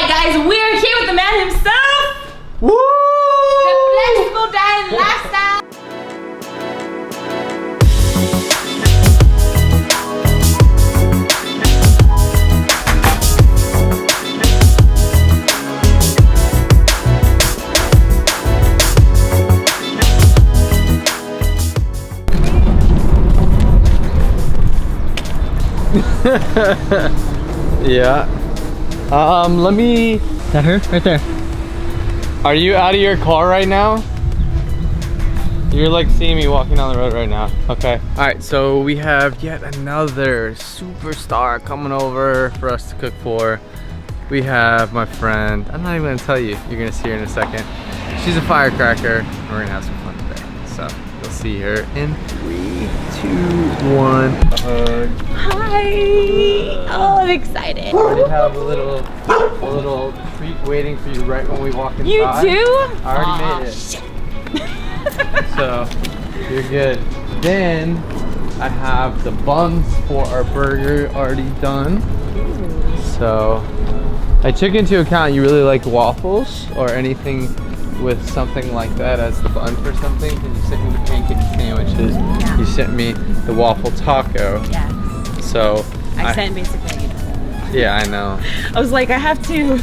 right, guys, we're here with the man himself. Woo! The flexible diet lifestyle. Yeah. Let me. Is that her? Right there. Are you out of your car right now? You're like seeing me walking down the road right now. Okay. All right. So we have yet another superstar coming over for us to cook for. We have my friend. I'm not even gonna tell you. You're gonna see her in a second. She's a firecracker. We're gonna have some fun today. So you'll see her in 3, 2, 1. Hi. Oh, I'm excited. We already have a little treat waiting for you right when we walk inside. You do? I already made it. Shit. So you're good. Then I have the buns for our burger already done. So I took into account you really like waffles or anything with something like that as the bun for something. Because you sent me the pancake sandwiches. Yeah. You sent me the waffle taco. Yes. So I sent basically. Yeah, I know. I was like, I have to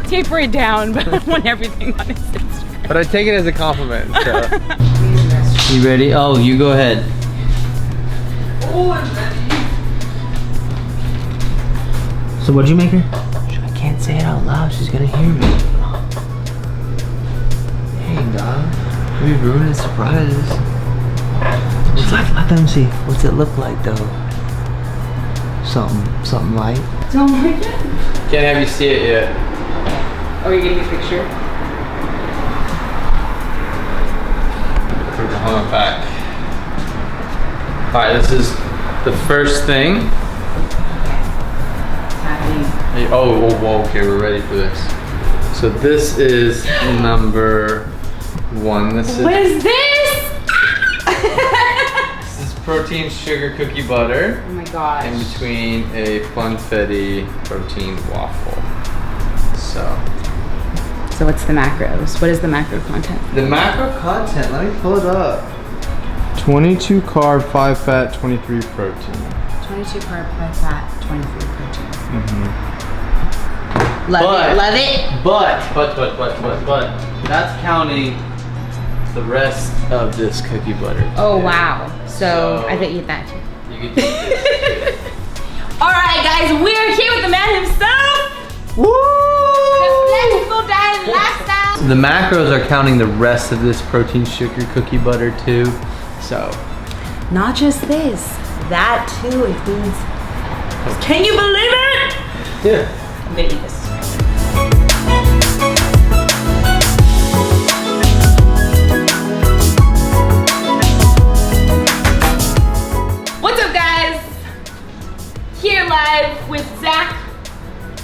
taper it down, but I want everything on his Instagram. But I take it as a compliment. So. You ready? Oh, you go ahead. Oh, I'm ready. So what'd you make her? I can't say it out loud. She's gonna hear me. Hey, dog. We ruining surprises. Let them see. What's it look like, though? Something light. Don't like it? Can't have you see it yet. Oh, you're getting a picture? Hold on back. Alright, this is the first thing. Hey, oh, whoa, okay, we're ready for this. So this is number 1. What is this? This is protein sugar cookie butter. Oh my gosh. In between a funfetti protein waffle. So what's the macros? What is the macro content? the macro content, let me pull it up. 22 carb, 5 fat, 23 protein. 22 carb, 5 fat, 23 protein. Mm-hmm. Love it. But that's counting the rest of this cookie butter. Oh wow. So I bet you eat that too. You can take this. Alright guys, we're here with the man himself. Woo! The flexible diet lifestyle. The macros are counting the rest of this protein sugar cookie butter too. So Not just this, that too includes. Can you believe it? yeah. I'm gonna eat this. What's up, guys? Here live with Zach.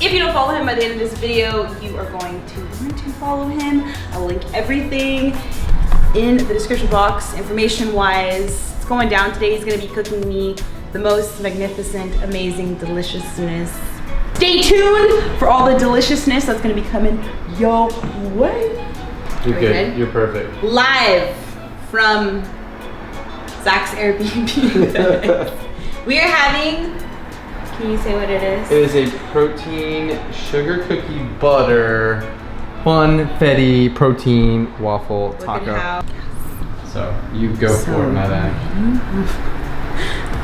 If you don't follow him by the end of this video, you are going to want to follow him. I will link everything in the description box, information-wise. It's going down today. He's gonna be cooking me the most magnificent, amazing deliciousness. Stay tuned for all the deliciousness that's gonna be coming your way. You're Are we good. good? You're perfect. Live from Zach's Airbnb. We are having, can you say what it is? It is a protein sugar cookie butter funfetti protein waffle Look at taco. how- So you go for it, madam.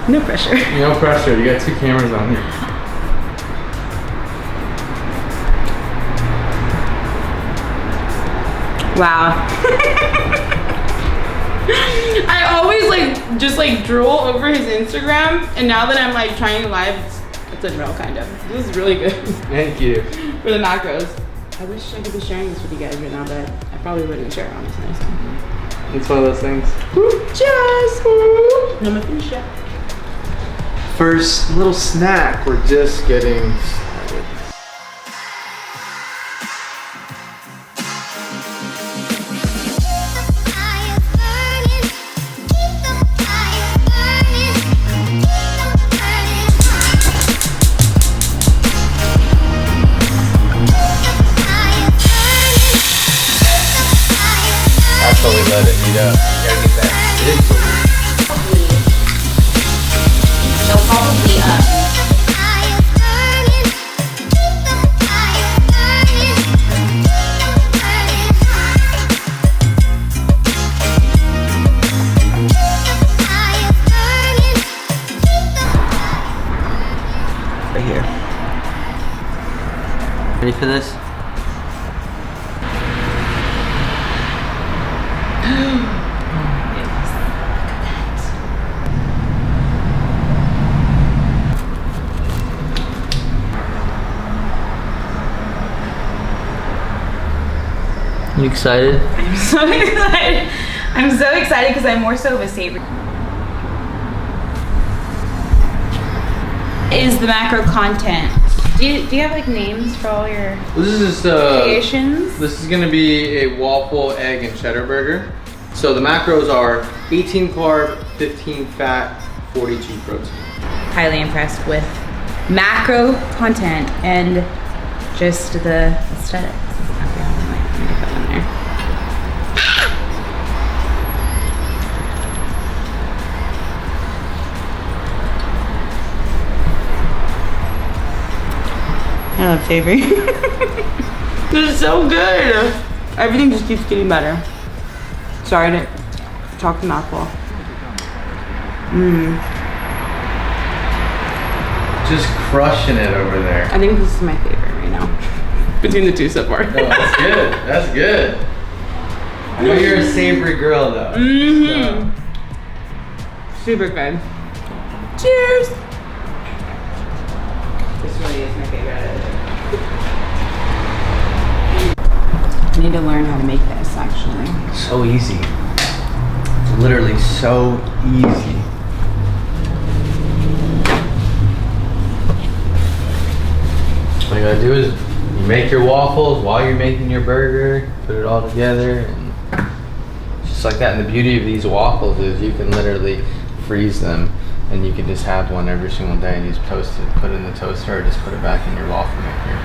No pressure. No pressure. You got 2 cameras on you. Wow. I always just drool over his Instagram, and now that I'm trying live, it's unreal kind of. This is really good Thank you. for the macros. I wish I could be sharing this with you guys right now, but I probably wouldn't share it honestly. It's one of those things. Cheers! No me finish yet. First little snack. We're just getting started. let it heat up. You gotta get that sizzle. They'll probably Right here. Ready for this? You excited? I'm so excited. I'm so excited because I'm more so of a savory. Is the macro content? Do you have like names for all your This is creations? This is gonna be a waffle, egg, and cheddar burger. So the macros are 18 carb, 15 fat, 42 protein. Highly impressed with macro content and just the aesthetics. Okay, let me get that in there. I love savory. This is so good. Everything just keeps getting better. Sorry to talk to mouthful. Just crushing it over there. I think this is my favorite right now. Between the two so far. No, that's good. That's good. I know you're a savory girl though. Mm-hmm. Super good. Cheers. This really is my favorite. I need to learn how to make this actually. So easy. It's literally so easy. All you gotta do is you make your waffles while you're making your burger, put it all together, and just like that. And the beauty of these waffles is you can literally freeze them, and you can just have one every single day and just toast it, put it in the toaster, or just put it back in your waffle maker.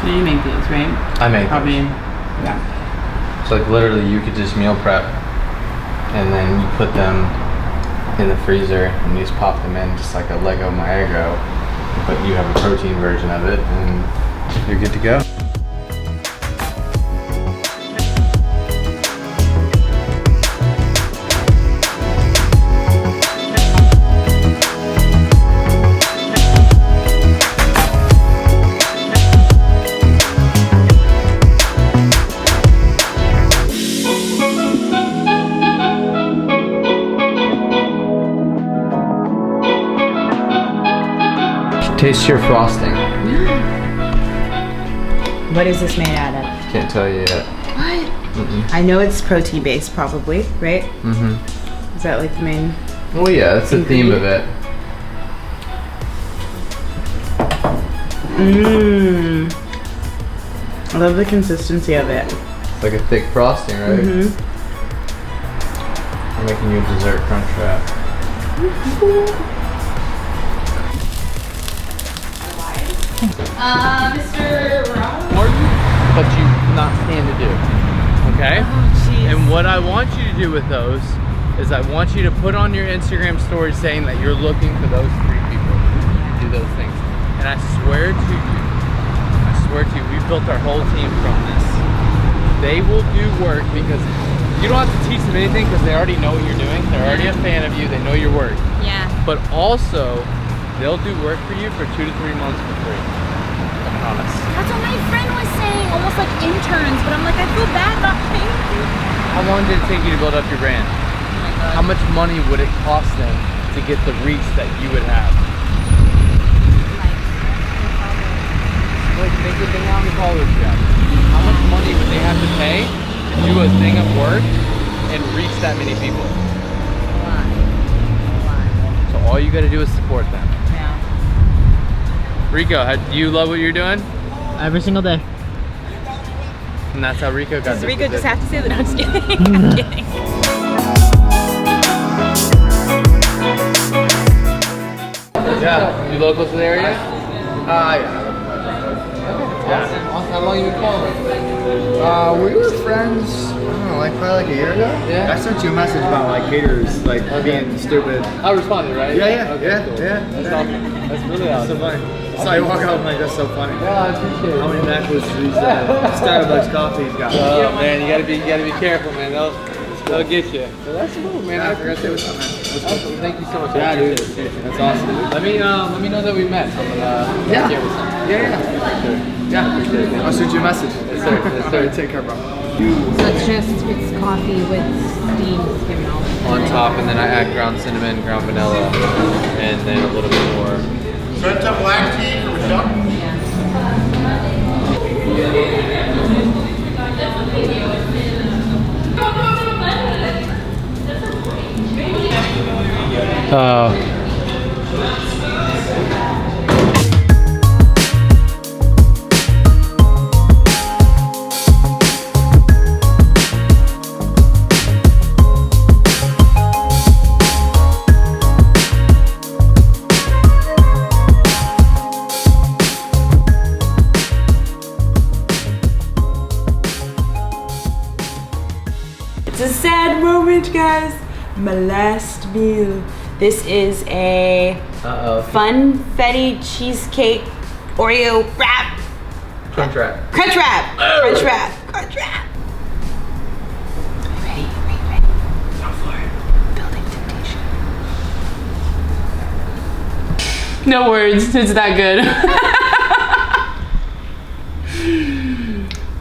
So you make these, right? I make Probably. them. Yeah. So like literally you could just meal prep and then you put them in the freezer and you just pop them in just like a Lego My Eggo, but you have a protein version of it and you're good to go. Taste your frosting. What is this made out of? Can't tell you yet. What? I know it's protein based probably, right? Mm-hmm. Is that like the main? Well, yeah, that's the theme of it. Mmm. I love the consistency of it. It's like a thick frosting, right? Mm-hmm. I'm making you a dessert crunch wrap. Mr. Rob? But you not stand to do. Okay? Oh, jeez. And what I want you to do with those is I want you to put on your Instagram story saying that you're looking for those 3 people to do those things. And I swear to you, we built our whole team from this. They will do work because you don't have to teach them anything because they already know what you're doing. They're already a fan of you. They know your work. Yeah. But also, they'll do work for you for 2 to 3 months for free. I'm honest. That's what my friend was saying, almost like interns, but I'm like, I feel bad not paying you. How long did it take you to build up your brand? How much money would it cost them to get the reach that you would have? Like, think of it down to college job. How much money would they have to pay to do a thing of work and reach that many people? So all you gotta do is support them. Yeah. Rico, do you love what you're doing? Every single day. And that's how Rico got Does this Rico just position. have to say that? I'm just kidding. I'm kidding. Yeah, you local to the area? Yeah. Yeah. How long you been calling? We were friends, I don't know, like probably like a year ago. Yeah. I sent you a message about like haters, like being stupid. I responded, right? Yeah, Okay, yeah, cool. yeah. That's awesome. That's really awesome. So funny. I saw you walk out, I'm like, that's so funny. Yeah, I appreciate it. How many macros these Starbucks coffees got? Oh man, you gotta be careful, man. They'll get you. So that's cool, man. I forgot to say what's up, man. Awesome. Thank you so much. Yeah, I dude. appreciate it. That's awesome. Let me know that we met. I'm gonna Yeah. share with something. Yeah. Yeah. I'll shoot you a message. Yes, sir. Yes, sir. Alright, take care, bro. So it's coffee with steamed skim milk. On top, and then I add ground cinnamon, ground vanilla, and then a little bit more. Fanta black tea for Michelle. It's a sad moment, guys. My last meal. This is a funfetti cheesecake Oreo wrap. Crunch wrap. Crunch wrap. Crunch wrap. Crunch wrap. Ready? Building temptation. No words. It's that good.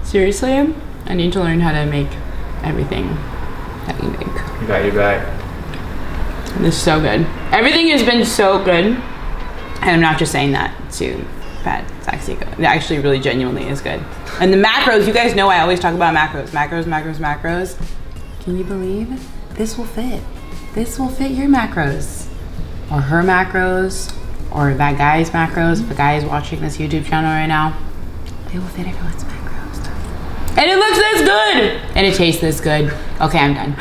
Seriously, I need to learn how to make everything that you make. You got your back. This is so good. Everything has been so good. And I'm not just saying that to pat Zach's ego. It actually really genuinely is good. And the macros, you guys know I always talk about macros. Macros. Can you believe? This will fit. This will fit your macros. Or her macros. Or that guy's macros. If a guy is watching this YouTube channel right now, they will fit everyone's macros. And it looks this good! And it tastes this good. Okay, I'm done.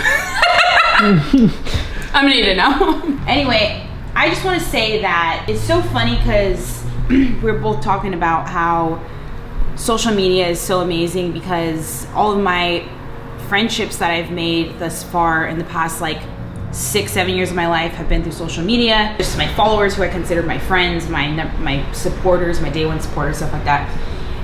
I'm gonna eat it now. Anyway, I just want to say that it's so funny because we're both talking about how social media is so amazing because all of my friendships that I've made thus far in the past like 6-7 years of my life have been through social media. Just my followers who I consider my friends, my supporters, my day one supporters, stuff like that.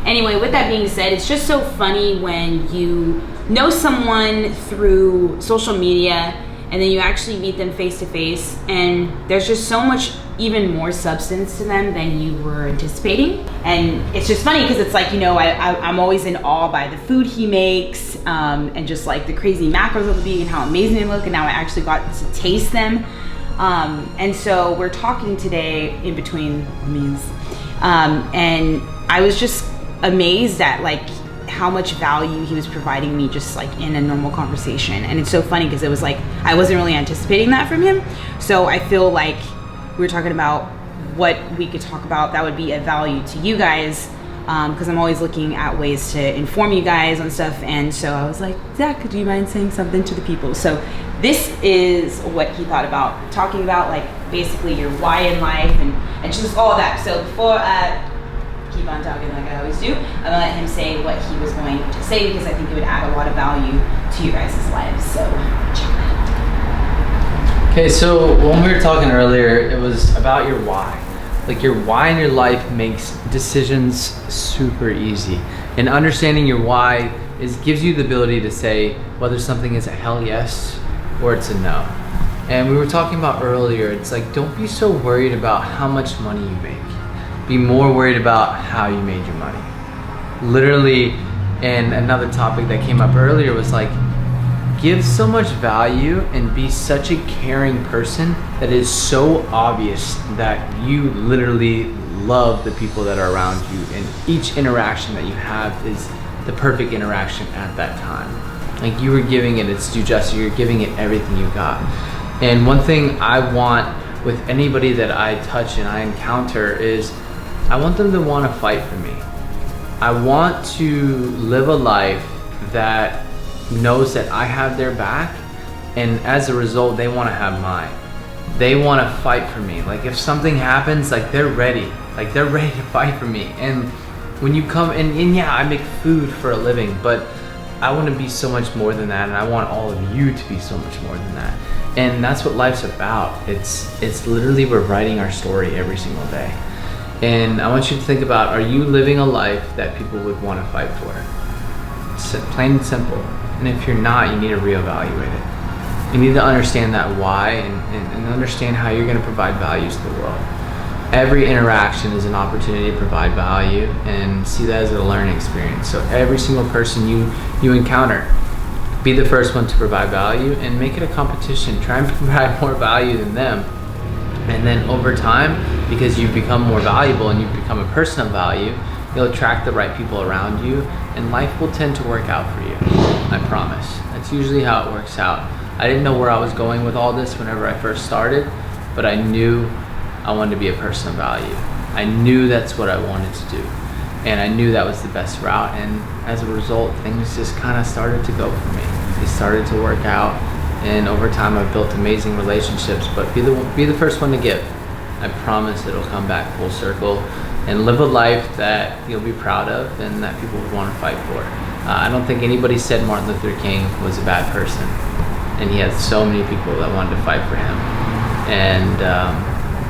Anyway, with that being said, it's just so funny when you know someone through social media and then you actually meet them face to face and there's just so much even more substance to them than you were anticipating. And it's just funny because it's like, you know, I'm always in awe by the food he makes and just like the crazy macros of the beef and how amazing they look, and now I actually got to taste them. And so we're talking today in between meals and I was just amazed at like how much value he was providing me just like in a normal conversation. And it's so funny because it was like I wasn't really anticipating that from him, so I feel like we were talking about what we could talk about that would be of value to you guys, because I'm always looking at ways to inform you guys on stuff. And so I was like, Zach, do you mind saying something to the people? So this is what he thought about talking about, like basically your why in life and just all of that. So before keep on talking like I always do, I'm gonna let him say what he was going to say because I think it would add a lot of value to you guys' lives. So check it out. Okay, so when we were talking earlier, it was about your why. Like your why in your life makes decisions super easy. And understanding your why gives you the ability to say whether something is a hell yes or it's a no. And we were talking about earlier, it's like, don't be so worried about how much money you make. Be more worried about how you made your money. Literally, and another topic that came up earlier was like, give so much value and be such a caring person that it is so obvious that you literally love the people that are around you, and each interaction that you have is the perfect interaction at that time. Like you were giving it its due justice, you're giving it everything you got. And one thing I want with anybody that I touch and I encounter is I want them to want to fight for me. I want to live a life that knows that I have their back, and as a result, they want to have mine. They want to fight for me. Like if something happens, like they're ready. Like they're ready to fight for me. And when you come, and yeah, I make food for a living, but I want to be so much more than that, and I want all of you to be so much more than that. And that's what life's about. It's literally we're writing our story every single day. And I want you to think about, are you living a life that people would want to fight for? Plain and simple. And if you're not, you need to reevaluate it. You need to understand that why and understand how you're going to provide values to the world. Every interaction is an opportunity to provide value, and see that as a learning experience. So every single person you encounter, be the first one to provide value and make it a competition. Try and provide more value than them. And then over time, because you become more valuable and you become a person of value, you'll attract the right people around you, and life will tend to work out for you. I promise. That's usually how it works out. I didn't know where I was going with all this whenever I first started, but I knew I wanted to be a person of value. I knew that's what I wanted to do, and I knew that was the best route, and as a result, things just kind of started to go for me. They started to work out, and over time I've built amazing relationships. But be the first one to give. I promise it'll come back full circle, and live a life that you'll be proud of and that people would want to fight for. I don't think anybody said Martin Luther King was a bad person, and he had so many people that wanted to fight for him. And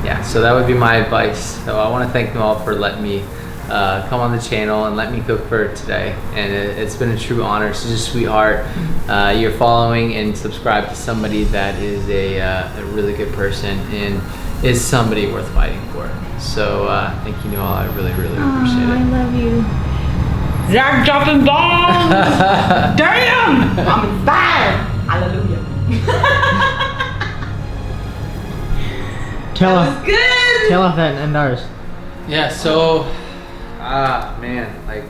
yeah, so that would be my advice. So I want to thank Noel for letting me come on the channel and let me cook for her today. And it's been a true honor. She's a sweetheart. You're following and subscribe to somebody that is a really good person and is somebody worth fighting for. So thank you, Noel. I really, really appreciate it. I love you. Zach dropping bombs! Damn! I'm inspired! Hallelujah. Tell That was good! Tell off that and ours. Yeah, so, man, like,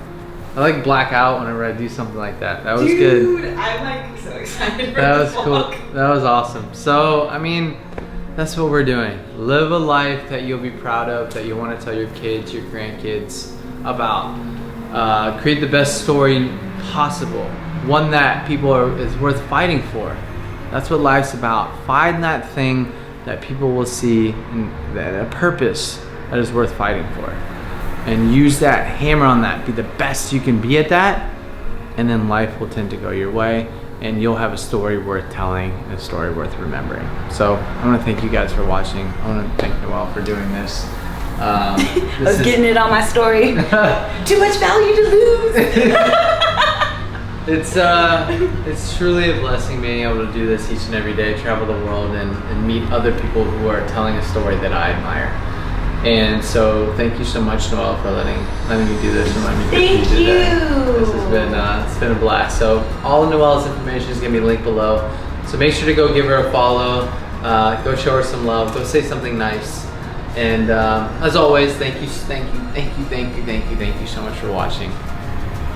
I like black out whenever I do something like that. That was good. Dude, I'm like so excited for That this was cool. vlog. That was awesome. So, I mean, that's what we're doing. Live a life that you'll be proud of, that you want to tell your kids, your grandkids about. Create the best story possible. One that is worth fighting for. That's what life's about. Find that thing that people will see, and a purpose that is worth fighting for. And use that, hammer on that, be the best you can be at that, and then life will tend to go your way, and you'll have a story worth telling, and a story worth remembering. So I want to thank you guys for watching. I want to thank Noel for doing this. I was getting it on my story. Too much value to lose. It's truly a blessing being able to do this each and every day, travel the world and meet other people who are telling a story that I admire. And so thank you so much, Noel, for letting me do this and letting me Thank do you. that. This has been it's been a blast. So all of Noel's information is gonna be linked below. So make sure to go give her a follow, go show her some love, go say something nice. And as always, thank you so much for watching.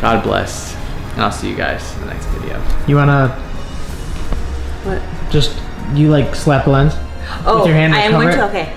God bless. And I'll see you guys in the next video. You wanna What? just, you like slap the lens? Oh, with your hand I am cover going it? to, okay.